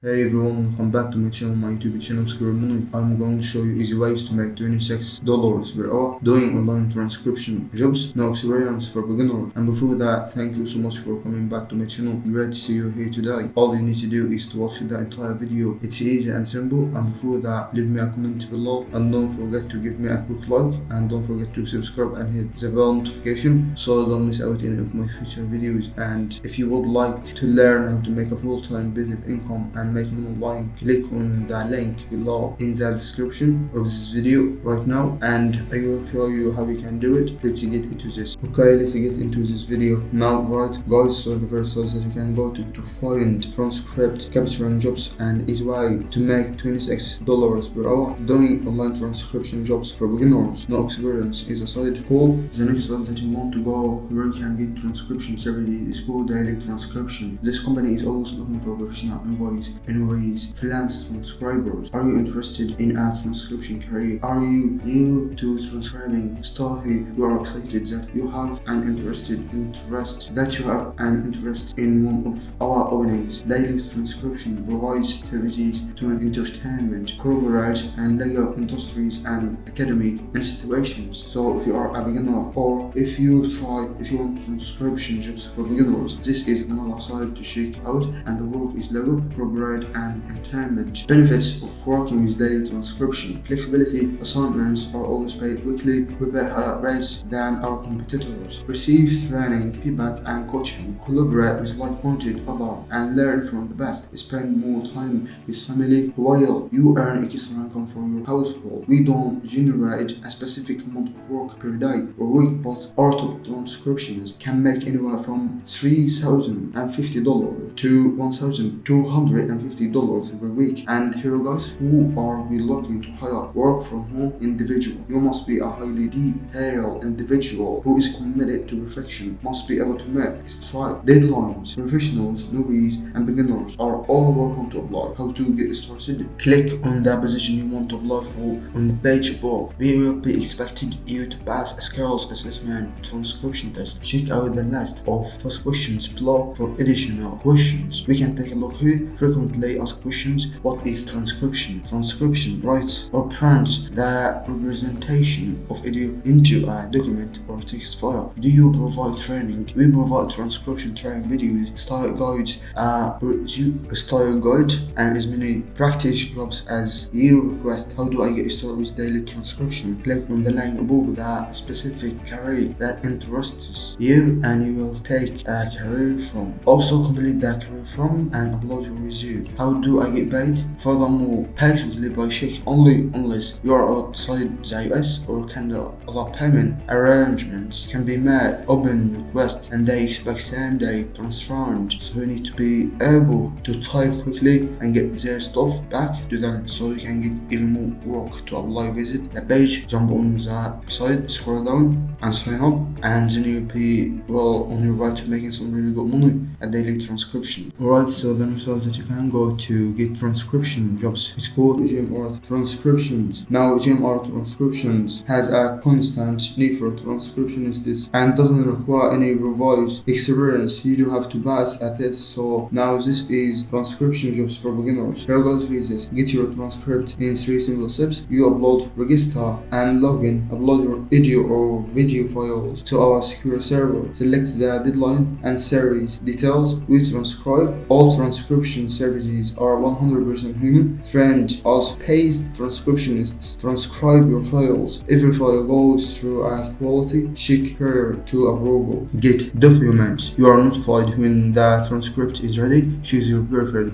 Hey everyone, welcome back to my channel, my YouTube channel Square Money. I'm going to show you easy ways to make $26 per hour doing online transcription jobs, no experience for beginners. And before that, thank you so much for coming back to my channel. Great to see you here today. All you need to do is to watch the entire video. It's easy and simple. And before that, leave me a comment below and don't forget to give me a quick like and don't forget to subscribe and hit the bell notification so you don't miss out any of my future videos. And if you would like to learn how to make a full-time passive income and make money online, click on the link below in the description of this video right now and I will show you how you can do it. Let's get into this. Okay, let's get into this video now. Right guys, so the first source that you can go to find transcript capturing jobs and easy way to make $26 per hour doing online transcription jobs for beginners, no experience is a side call. The next source that you want to go where you can get transcription services is called Daily Transcription. This company is always looking for professional Anyways, freelance transcribers. Are you interested in a transcription career? Are you new to transcribing? Started, you are excited that you have an interest in one of our openings. Daily Transcription provides services to an entertainment, corporate and legal industries and academic institutions. So if you are a beginner or if you want transcription jobs for beginners, this is another side to check out. And the work is legal, corporate and entertainment. Benefits of working with daily transcription: flexibility, assignments are always paid weekly, we pay higher rates than our competitors, receive training, feedback and coaching, collaborate with like-minded others and learn from the best, spend more time with family while you earn extra income for your household. We don't generate a specific amount of work per day or week, but our top transcriptionists can make anywhere from $3,050 to $1,250 per week. And here guys, who are we looking to hire? Work from home individual. You must be a highly detailed individual who is committed to perfection, must be able to make strict deadlines. Professionals, newbies and beginners are all welcome to apply. How to get started? Click on the position you want to apply for on the page above. We will be expecting you to pass a skills assessment transcription test. Check out the list of first questions below for additional questions. We can take a look here. Frequently asked questions: what is transcription? Transcription writes or prints the representation of audio into a document or text file. Do you provide training? We provide transcription training videos, style guides, style guide and as many practice jobs as you request. How do I get started with daily transcription? Click on the link above the specific career that interests you and you will take a career from. Also complete the career from and upload your resume. How do I get paid? Furthermore, pays weekly by check only unless you are outside the US or Canada. Other payment arrangements can be made. Open request and they expect same day transcription, so you need to be able to type quickly and get their stuff back to them so you can get even more work. To apply, visit the page, jump on the site, scroll down and sign up, and then you'll be well on your way to making some really good money at daily transcription. Alright, so the next one that you can go to get transcription jobs is called GMR Transcriptions. Now GMR Transcriptions has a constant need for transcriptionists and doesn't require any revised experience. You do have to pass a test. So now this is transcription jobs for beginners. Here goes with this: get your transcript in 3 simple steps. You upload, register and login. Upload your audio or video files to our secure server. Select the deadline and series details. We transcribe. All transcription services are 100% human. Trained as paid transcriptionists transcribe your files. Every file goes through a quality check prior to approval. Get documents. You are notified when the transcript is ready. Choose your preferred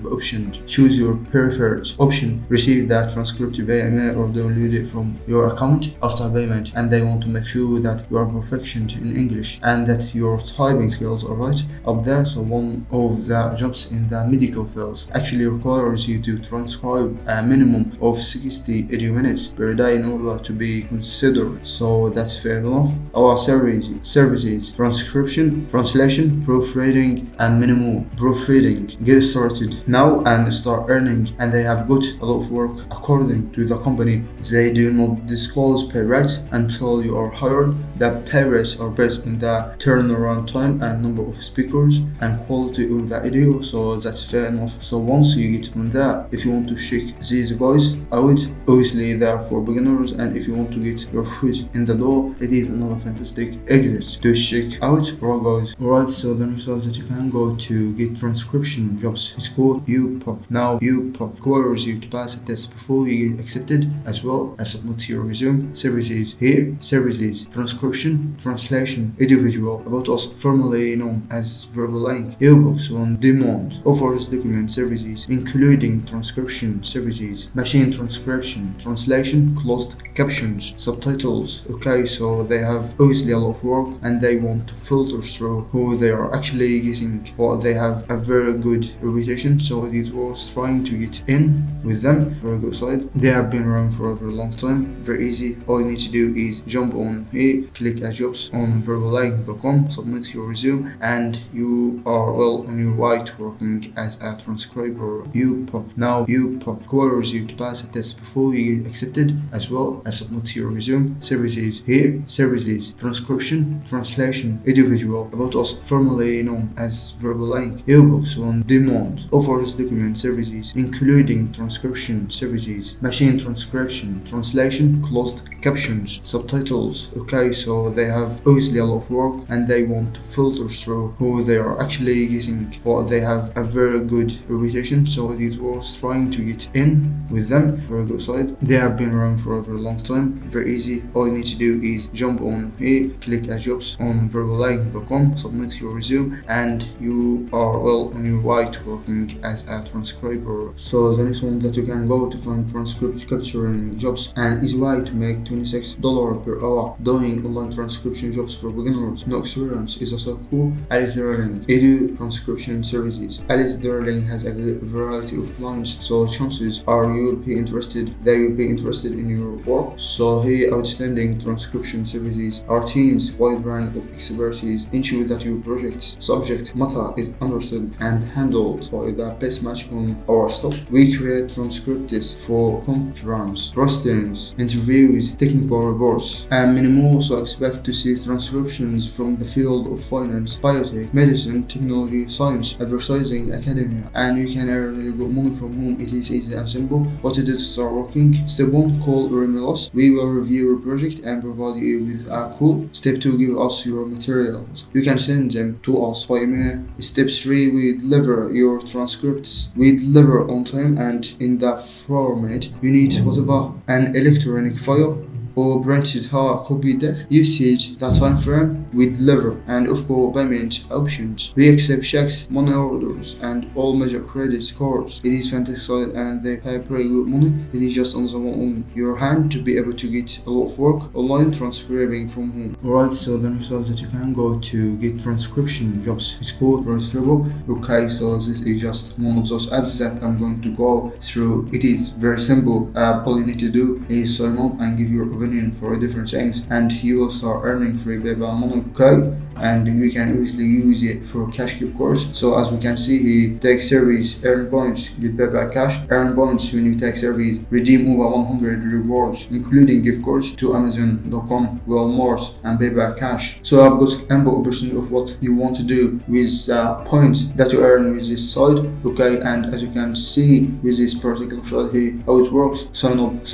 option. Receive the transcript via email or download it from your account after payment. And they want to make sure that you are proficient in English and that your typing skills are right up there. So one of the jobs in the medical fields actually requires you to transcribe a minimum of 60 audio minutes per day in order to be considered. So that's fair enough. Our services: transcription, translation, proofreading and minimal proofreading. Get started now and start earning. And they have got a lot of work. According to the company, they do not disclose pay rates until you are hired. The pay rates are based on the turnaround time and number of speakers and quality of the audio, so that's fair enough. So So once you get on that, if you want to check these guys out, obviously they are for beginners, and if you want to get your foot in the door, it is another fantastic exit to check out. Right guys, alright, so the next that you can go to get transcription jobs. It's called UPOC. Now UPOC requires you to pass a test before you get accepted, as well as submit your resume. Services here, services, transcription, translation, individual, about us, formerly known as verbal-like. UPOCs on demand offers document services including transcription services, machine transcription, translation, closed captions, subtitles. Okay, so they have obviously a lot of work, and they want to filter through who they are actually getting, but they have a very good reputation, so it is worth trying to get in with them. Very good side. They have been around for a very long time. Very easy. All you need to do is jump on here, click at jobs on verbal.com, submit your resume, and you are well on your way to working as a transcriber. UPOC. Now UPOC requires you to pass a test before you get accepted, as well as submit your resume. Services here, services, transcription, translation, individual, about us, formerly known as verbal-like. UPOCs on demand offers document services including transcription services, machine transcription, translation, closed captions, subtitles. Okay, so they have obviously a lot of work, and they want to filter through who they are actually getting, but they have a very good reputation, so it is worth trying to get in with them. Very good side. They have been around for a very long time. Very easy. All you need to do is jump on here, click at jobs on verbal.com, submit your resume, and you are well on your way to working as a transcriber. So the next one that you can go to find transcript capturing jobs, and easy way to make $26 per hour doing online transcription jobs for beginners. No experience is also cool. Alice Darling Edu Transcription Services. Alice Darling has a great variety of clients, so chances are they will be interested in your work. So here, outstanding transcription services. Our team's wide range of expertise ensure that your project's subject matter is understood and handled by the best match on our staff. We create transcripts for conference, rostings, interviews, technical reports, and many more. So expect to see transcriptions from the field of finance, biotech, medicine, technology, science, advertising, academia, and you can earn really good money from home. It is easy and simple. What to do to start working? Step 1, call or email us. We will review your project and provide you with a call. Step 2, give us your materials. You can send them to us by email. Step 3, we deliver your transcripts. We deliver on time and in the format you need, whatever, an electronic file or printed hard copy desk. Usage, the time frame, we deliver, and of course payment options. We accept checks, money orders, and all major credit cards. It is fantastic, and they pay pretty good money. It is just on your hand to be able to get a lot of work online transcribing from home. Alright, so the next one that you can go to get transcription jobs. It's called Transcriber. Okay, so this is just one of those apps that I'm going to go through. It is very simple. All you need to do is sign up and give your opinion for different things, and you will start earning free PayPal money. Okay, and you can obviously use it for cash gift cards. So as we can see, he takes service, earn points, get PayPal cash, earn points when you take service, redeem over 100 rewards including gift cards to Amazon.com, Walmart, and PayPal cash. So I've got ample opportunity of what you want to do with points that you earn with this site. Okay, and as you can see with this particular site here, how it works: sign up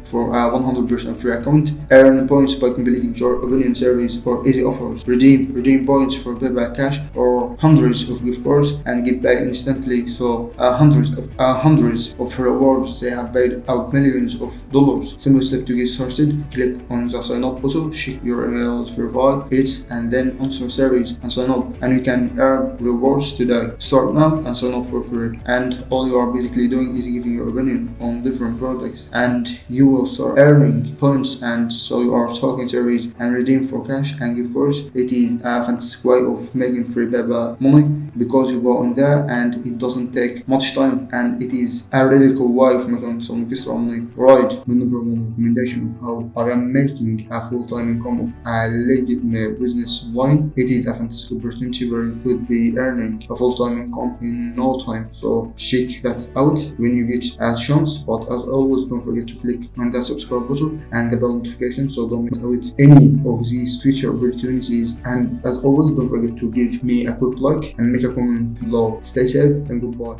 for a 100% free account, earn points by completing your opinion service or easy offers, redeem points for PayPal cash or hundreds of gift cards and get back instantly. So hundreds of rewards. They have paid out millions of dollars. Simple step to get started: click on the sign up button, check your emails, verify it, and then answer service and sign up, and you can earn rewards today. Start now and sign up for free, and all you are basically doing is giving your opinion on different products, and you will start earning points, and so you are talking service and redeem for cash and gift cards. It is a fantastic way of making free PayPal money because you go on there and it doesn't take much time, and it is a really cool way of making some extra money. Right, my number one recommendation of how I am making a full-time income of a legitimate business online. It is a fantastic opportunity where you could be earning a full-time income in no time. So check that out when you get a chance. But as always, don't forget to click on the subscribe button and the bell notification so don't miss out any of these future opportunities. And as always, don't forget to give me a quick like and make a comment below. Stay safe and goodbye.